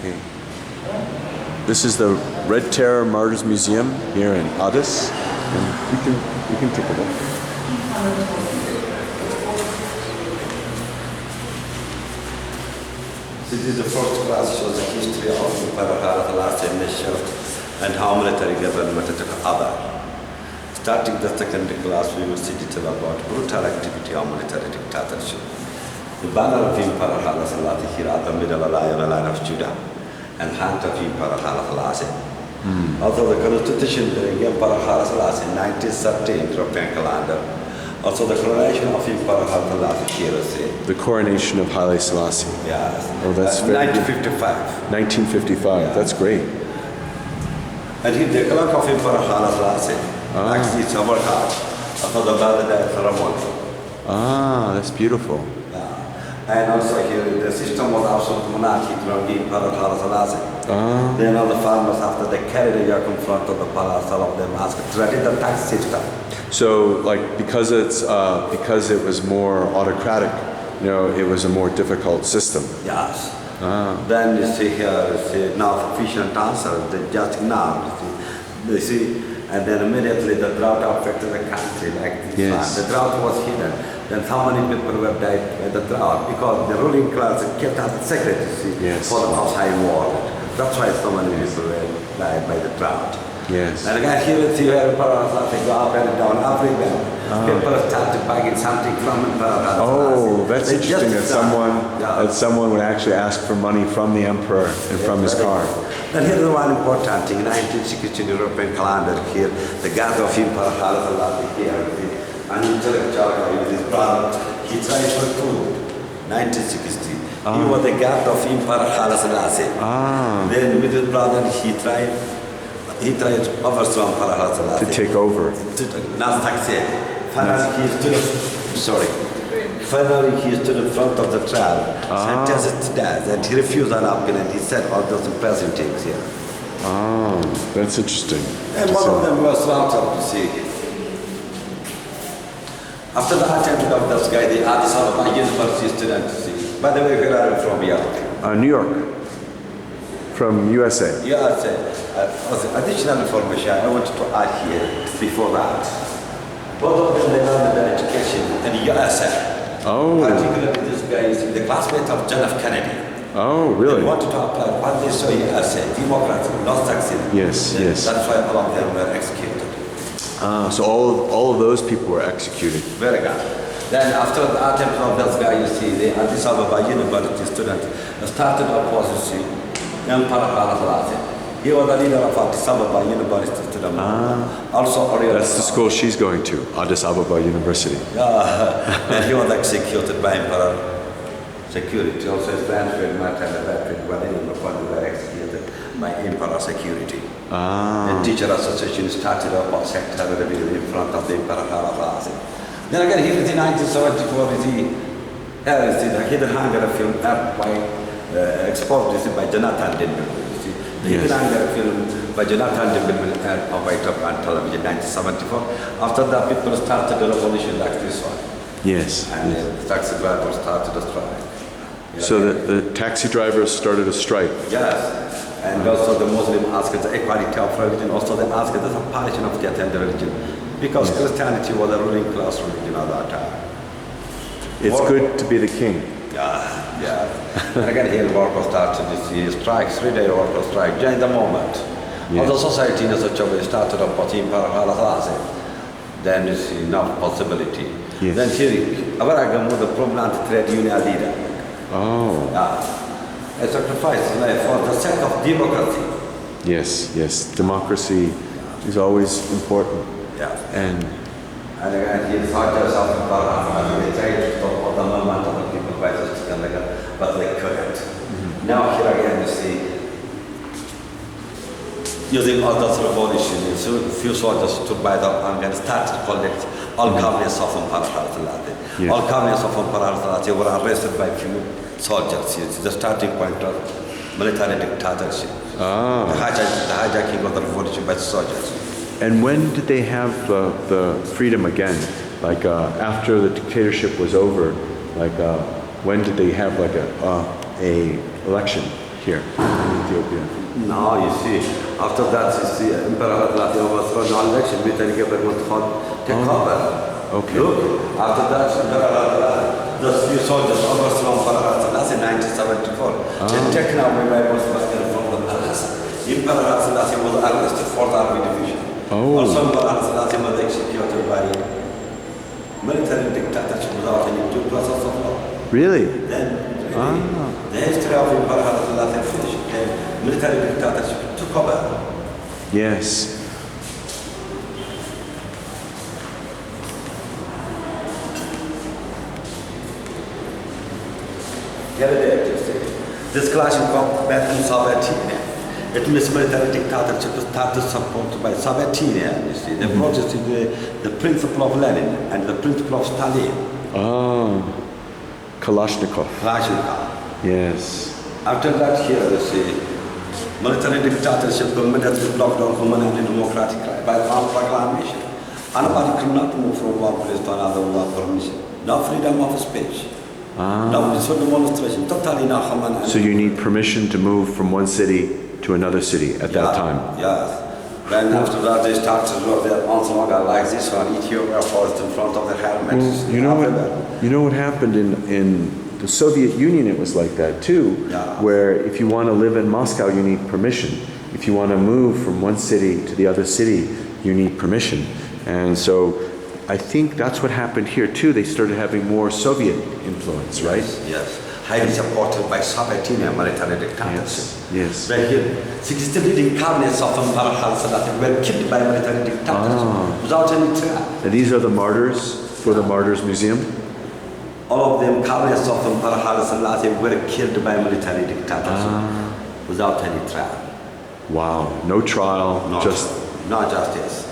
Okay. This is the Red Terror Martyrs Museum here in Addis, and we can take a look. This is the first class, shows the history of the last nation and how military government took over. Starting the second class, we will see detail about brutal activity of military dictatorship. The banner of Emperor Haile Selassie here at the middle of the line of Judah, and hand of Emperor Haile Selassie. Also the constitution during Emperor Haile Selassie in 1913 European calendar. Also the coronation of Emperor Haile Selassie here. The coronation of Haile Selassie. Yes. Oh, that's very 1955. 1955. Yeah. That's great. And here the clock of Emperor Haile Selassie. Actually, it's our card. After the birthday ceremony. Ah, that's beautiful. And also here, the system was absolute monarchy from the Emperor Haile Selassie. Then all the farmers, after they carried the yoke in front of the palace, all of them asked, ready the tax system. So, like, because it was more autocratic, you know, it was a more difficult system. Yes. Then you see here, you see now sufficient answer, just now, you see, and then immediately the drought affected the country like this. Yes. The drought was hidden. Then so many people were died by the drought because the ruling class kept as a secret, you see, yes. for the outside world. That's why so many people were died by the drought. Yes. And again here you see where Emperor Haile go up and down Africa. People started buying something from Emperor Haile. Oh, that's interesting that someone would actually ask for money from the emperor and from his car. And here's one important thing, 1916 European calendar here, the guard of Emperor Haile Selassie here, an intellectual with his brother, he tried for food, 1960. He was the guard of Emperor Haile Selassie. Then with his brother, he tried to overthrow Emperor Haile Selassie. To take over. Finally, he stood in front of the trial, sentenced to death, and he refused an appeal, and he said all those impressive things here. That's interesting. And one of them was slaughtered, you see. After the attempt of this guy, the Addis Ababa University student, you see. By the way, where are you from here? New York. From USA. USA. Additional information I wanted to add here before that. Both of them, they learned their education in the USA. Particularly this guy is the classmate of John F. Kennedy. Oh, really? They wanted to apply, but they saw USA, Democrats, not succeed. Yes, yes. That's why all of them were executed. So all of those people were executed. Very good. Then after the attempt of this guy, you see, the Addis Ababa University student started opposition Emperor Haile Selassie. He was the leader of Addis Ababa University student. Also, that's the school she's going to, Addis Ababa University. And he was executed by Emperor Security. Also, his grandfather, Martin the Patrick, were executed by Emperor Security. The teacher association started up a sector in front of the Emperor Haile Selassie. Then again, here in 1974, the Hidden Hunger film exposed by Jonathan Denby. The Hidden Hunger film by Jonathan Denby on white up on television in 1974. After that, people started the revolution like this one. Yes. And the taxi drivers started a strike. So the taxi drivers started a strike. Yes. And also the Muslim asked the equality of religion. Also they asked the separation of death and the religion. Because Christianity was a ruling class religion at that time. It's good to be the king. Yeah. And again here workers started this strike, 3-day worker strike, during the moment. Yes. All the society in such a way started up with Emperor Haile Selassie. Then you see enough possibility. Yes. Then here, Abraham was the prominent trade union leader. A sacrifice for the sake of democracy. Yes. Democracy is always important. Yeah. And again, he thought of they tried to stop all the movement of the people by the system, but they couldn't. Now here again you see, using all those revolutions, few soldiers stood by the army and started to collect all communists of Emperor Haile Selassie. All communists of Emperor Haile Selassie were arrested by few soldiers. It's the starting point of military dictatorship. The hijacking of the revolution by the soldiers. And when did they have the freedom again? Like after the dictatorship was over, like when did they have like a election? here in Ethiopia? Now you see, after that you see Emperor Latin was for an election, military government take over. Okay. Look, after that the few soldiers overthrown Emperor in 1974. They taken away by Muslim from the palace. Emperor Selassie was arrested for the army division. Also Emperor Selassie was executed by military dictatorship without any due process of law. Really? Then the history of Emperor Selassie finished. Military dictatorship took over. Yes. This clash of back in Soviet Union. It means military dictatorship started supported by Soviet Union. You see, they protested the principle of Lenin and the principle of Stalin. Kalashnikov. Yes. After that, here you see, military dictatorship, government blocked down human and democratic right by proclamation. Anybody could not move from one place to another without permission. No freedom of speech. No peaceful demonstration. Totally no human. So you need permission to move from one city to another city at that time? Yes. Then after that, they started to do their own slogan like this one, Ethiopia first in front of the helmets. You know what happened in the Soviet Union? It was like that too, where if you want to live in Moscow, you need permission. If you want to move from one city to the other city, you need permission. And so I think that's what happened here too. They started having more Soviet influence, right? Yes. Highly supported by Soviet Union military dictatorship. Yes. Right here, 60 leading cabinets of Emperor Haile Selassie were killed by military dictatorship without any trial. And these are the martyrs for the Martyrs Museum? All of them cabinets of Emperor Haile Selassie were killed by military dictatorship without any trial. Wow. No trial, No justice.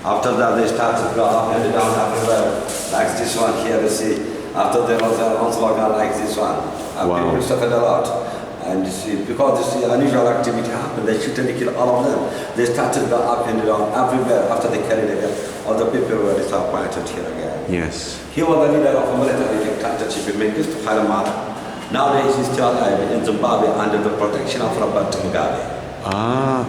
After that, they started to go up and down everywhere, like this one here, you see. After there was their own slogan like this one. People suffered a lot. And you see, because you see unusual activity happened, they shoot and they kill all of them. They started to go up and down everywhere after they carried again. All the people were disappointed here again. Yes. He was the leader of a military dictatorship in Mengistu. Nowadays he's still alive in Zimbabwe under the protection of Robert Mugabe.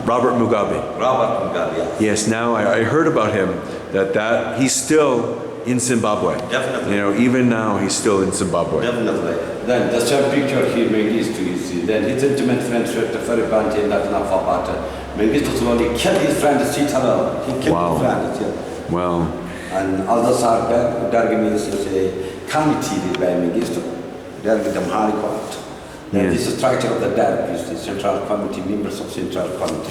Robert Mugabe. Robert Mugabe, yes. Yes, now I heard about him, that he's still in Zimbabwe. Definitely. You know, even now he's still in Zimbabwe. Definitely. Then the same picture here, Mengistu, you see. Then his intimate friends were the very bunch in Latin Africa. Mengistu slowly killed his friend Sitalo. He killed his friend. Yeah. Wow. And others are Derg means to say committee by Mengistu. Derg the Amharic court. Then this is structure of the Derg is the central committee, members of central committee.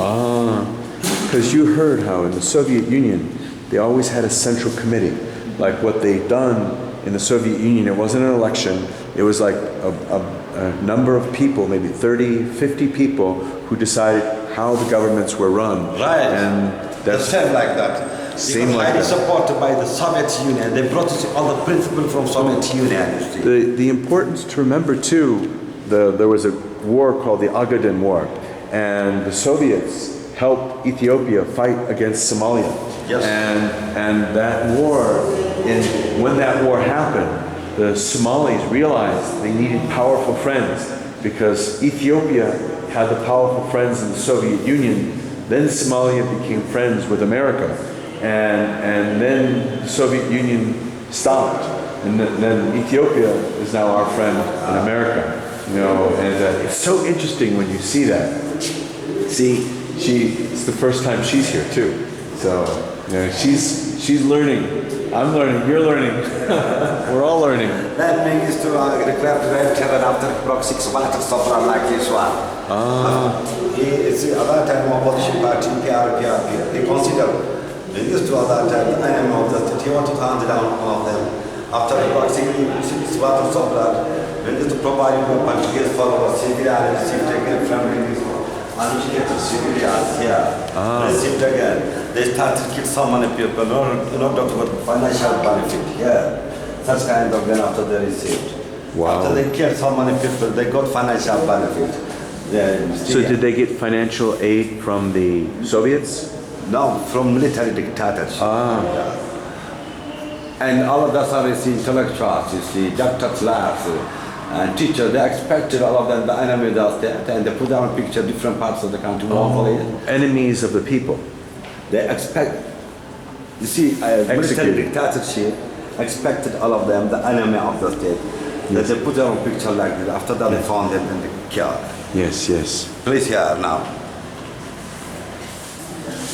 Because you heard how in the Soviet Union they always had a central committee. Like what they'd done in the Soviet Union, it wasn't an election, it was like a number of people, maybe 30, 50 people who decided how the governments were run. Right. And that's same like that. Same because like highly that. supported by the Soviet Union. They brought all the principles from Soviet Union. The importance to remember too, there was a war called the Agaden War, and the Soviets helped Ethiopia fight against Somalia. Yes. And that war, when that war happened, the Somalis realized they needed powerful friends because Ethiopia had the powerful friends in the Soviet Union. Then Somalia became friends with America, and then the Soviet Union stopped, and then Ethiopia is now our friend in America. You know, and it's so interesting when you see that. See, it's the first time she's here too, so you know, she's learning. I'm learning. You're learning. We're all learning. That means to declare the red heaven after about 6 months of like this one. It's at that time opposition party EPRP. They consider they used to at that time the enemy of the state. He wanted to hand down one of them after about 6 months of blood. When to provide weapons to get followers, civilians received again from uneducated civilians here. Received again. They started to kill so many people in order to get financial benefit here. Such kind of then after they received. Wow. After they killed so many people, they got financial benefit. So did they get financial aid from the Soviets? No, from military dictators. And all of us are intellectuals, you see, doctors, labs, and teachers, they expected all of them, the enemy does that, and they put down picture different parts of the country. Enemies of the people. They expect, you see, military dictatorship expected all of them, the enemy of the state. Yes. They put their own picture like this. After that, they found them and they killed. Yes, yes. Please here now.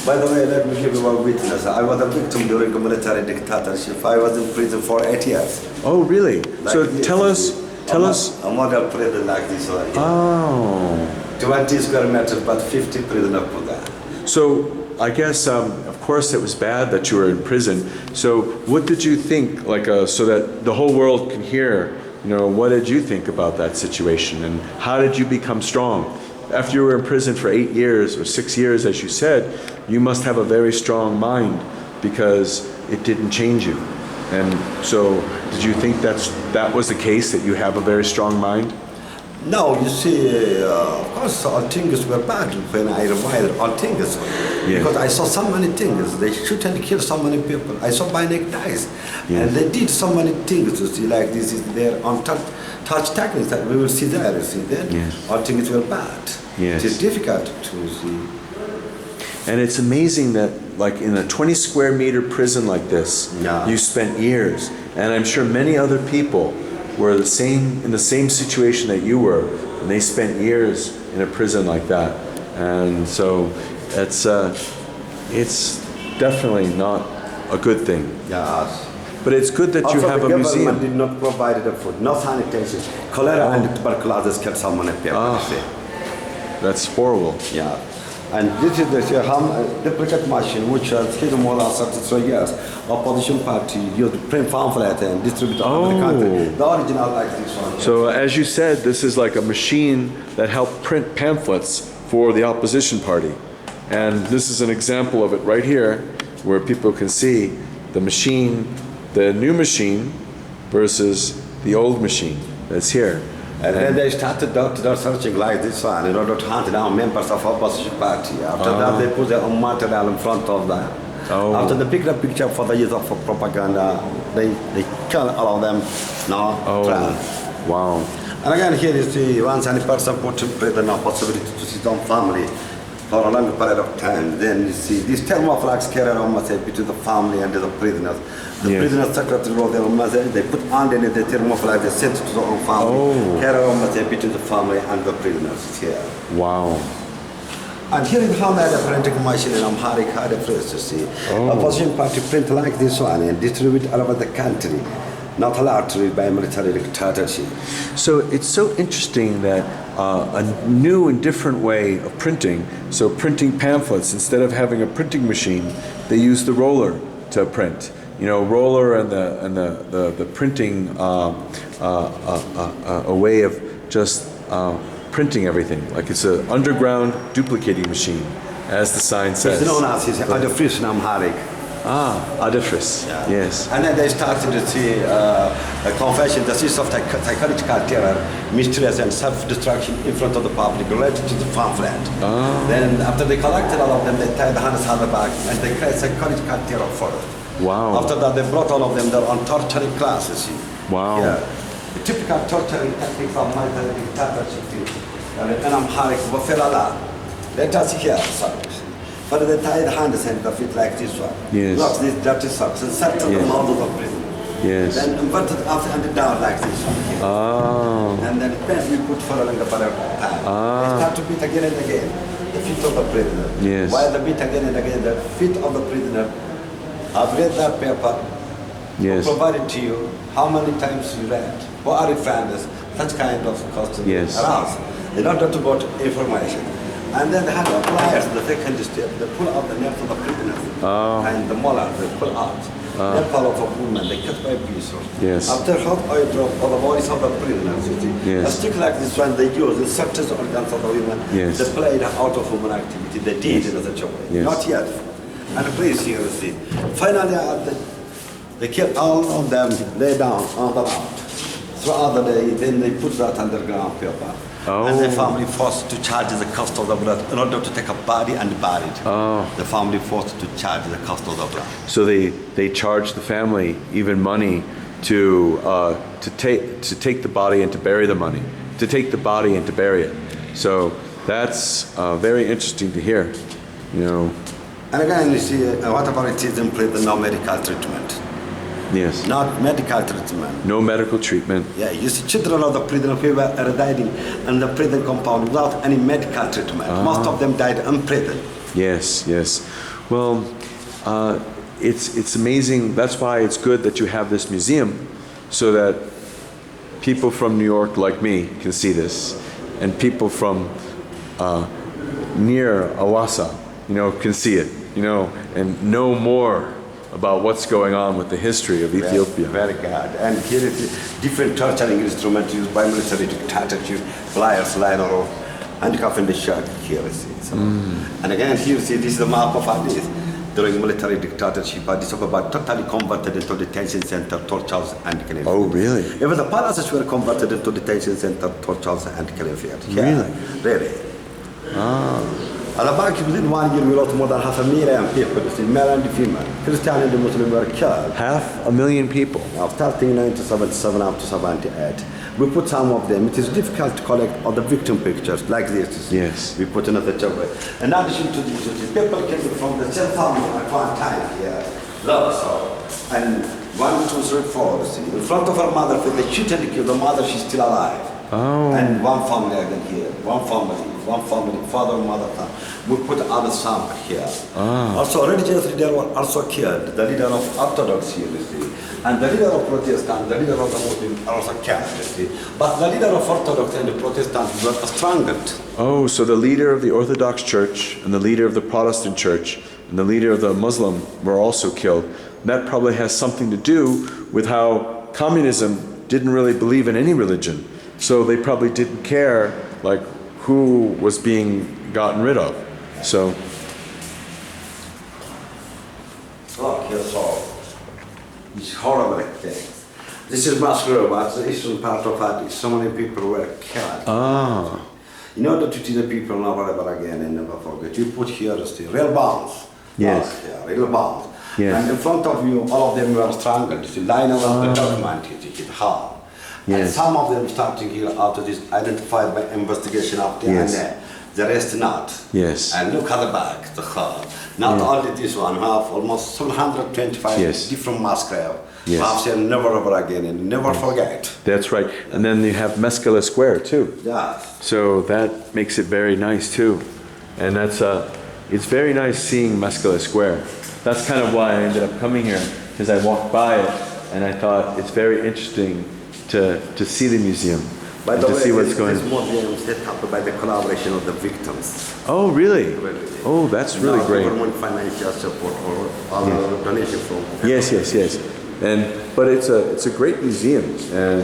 By the way, let me give you one witness. I was a victim during a military dictatorship. I was in prison for 8 years. Oh, really? Like so this, tell us. A model prison like this one. Oh. 20 square meters, but 50 prisoners put that. So I guess, of course, it was bad that you were in prison. So what did you think, like, so that the whole world can hear, you know, what did you think about that situation, and how did you become strong? After you were in prison for 8 years or 6 years, as you said, you must have a very strong mind because it didn't change you. And so did you think that was the case, that you have a very strong mind? No, you see, of course, all things were bad when I reviled all things. Yeah. Because I saw so many things. They shoot and kill so many people. I saw my neck dies. Yeah. And they did so many things, you see, like this is their touch techniques that we will see there, you see. Then yes. all things were bad. Yes. It is difficult to see. And it's amazing that, like, in a 20 square meter prison like this, yeah. you spent years. And I'm sure many other people were in the same situation that you were, and they spent years in a prison like that. And so it's definitely not a good thing. Yes. But it's good that you have a museum. The government did not provide the food, no sanitation. Cholera and tuberculosis killed someone in people. That's horrible. Yeah. And this is the duplicate machine which has hit more than 33 years. Opposition party used to print pamphlet and distribute all over the country. The original like this one. So as you said, this is like a machine that helped print pamphlets for the opposition party. And this is an example of it right here, where people can see the machine, the new machine versus the old machine that's here. And then they started door searching like this one in order to hunt down members of opposition party. After that, they put their own material in front of them. After they picked a picture for the use of propaganda, they kill all of them. Wow. And again, here is the once any person put in prison, no possibility to see his own family for a long period of time. Then you see these thermoflags carry around message between the family and the prisoners. The prisoner secretary wrote their own message, they put underneath the thermoflag, they sent it to their own family, carry around message between the family and the prisoners here. Wow. And here is how they printing machine in Amharic had a place, you see. Opposition party print like this one and distribute all over the country. Not allowed to read by military dictatorship. So it's so interesting that a new and different way of printing, so printing pamphlets, instead of having a printing machine, they use the roller to print. You know, roller and the printing, a way of just printing everything. Like it's an underground duplicating machine, as the sign says. It's known as Addis Amharic. Addis. Yes. And then they started to see a confession, the seeds of psychological terror, mysterious and self-destruction in front of the public related to the pamphlet. Then after they collected all of them, they tied the hands on the back and they created psychological terror for it. Wow. After that, they brought all of them there on torturing classes. Wow. Yeah. The typical torturing techniques of military dictatorship and Amharic wafela. Let us hear some. But they tie the hands and the feet like this one. Yes. Look, these dirty socks and set to the mouth of the prisoner. Yes. Then inverted up and down like this one. And then pen we put following the parallel time. They start to beat again and again the feet of the prisoner. Yes. While they beat again and again the feet of the prisoner. I've read that paper. Yes. Provided to you. How many times you read? Who are you founders? Such kind of question aroused in order to got information. And then they have the pliers, the second step. They pull out the nails of the prisoners. And the molar, they pull out. They follow for women, they cut by pieces. Yes. After hot oil drop all the bodies of the prisoners, you see. Yes. A stick like this one they use in such as organs of the women. Yes. They played out of human activity. They did in such a way. Yes. Not yet. And please here you see. Finally, they killed all of them, lay down on the ground. Throughout the day, then they put that underground paper. And the family forced to charge the cost of the blood in order to take a body and bury it. The family forced to charge the cost of the blood. So they charge the family even money to take the body and to bury the money, to take the body and to bury it. So that's very interesting to hear, you know. And again, you see, whatever it is in prison, no medical treatment. Yes. Not medical treatment. No medical treatment. Yeah, you see children of the prison people are dying in the prison compound without any medical treatment. Most of them died in prison. Yes, yes. Well, it's amazing. That's why it's good that you have this museum, so that people from New York like me can see this, and people from near Awasa, you know, can see it, you know, and know more about what's going on with the history of Ethiopia. Very good. And here it is different torturing instruments used by military dictatorship, pliers, liner, handcuff in the shirt here you see. So. And again here you see this is the map of Addis. During military dictatorship, Addis Ababa totally converted into detention center, tortures and killing. Oh, really? Even the palaces were converted into detention center, tortures and killing field. Really? Really. At the back within 1 year we lost more than 500,000 people, male and female. Christian and Muslim were killed. 500,000 people. Now, starting 1977 up to 78, we put some of them. It is difficult to collect all the victim pictures like this. Yes. We put another job. In addition to this, people came from the same family at one time here. Love so. And 1, 2, 3, 4. See, in front of her mother, for the shoot and kill the mother, she's still alive. Oh. And one family again here. One family, father, mother. We put other sample here. Also, religious leader were also killed. The leader of Orthodox here, you see. And the leader of Protestant, the leader of the Muslim are also killed, you see. But the leader of Orthodox and the Protestant were strangled. Oh, so the leader of the Orthodox Church and the leader of the Protestant Church and the leader of the Muslim were also killed. That probably has something to do with how communism didn't really believe in any religion. So they probably didn't care, like, who was being gotten rid of. So. Look here, so it's horrible things. This is Meskel, but the eastern part of Addis. So many people were killed. In order to teach the people never again and never forget, you put here the real bombs. Yes. Here, real bombs. Yes. And in front of you, all of them were strangled. The line of the document, you hit hard. Yes. And some of them starting here after this identified by investigation of the Yes. DNA. The rest not. Yes. And look at the back, the hall. Not only this one, we have almost 725 Yes. different masquerades. Yes. We have said never ever again and never forget. That's right. And then you have Meskel Square too. Yeah. So that makes it very nice too. And that's it's very nice seeing Meskel Square. That's kind of why I ended up coming here, because I walked by it and I thought it's very interesting to see the museum. By the to way, see what's going this museum set up by the collaboration of the victims. Oh, really? Really. Oh, that's really great. Government financial support or other donation from. Yes, yes, yes. But it's a great museum, and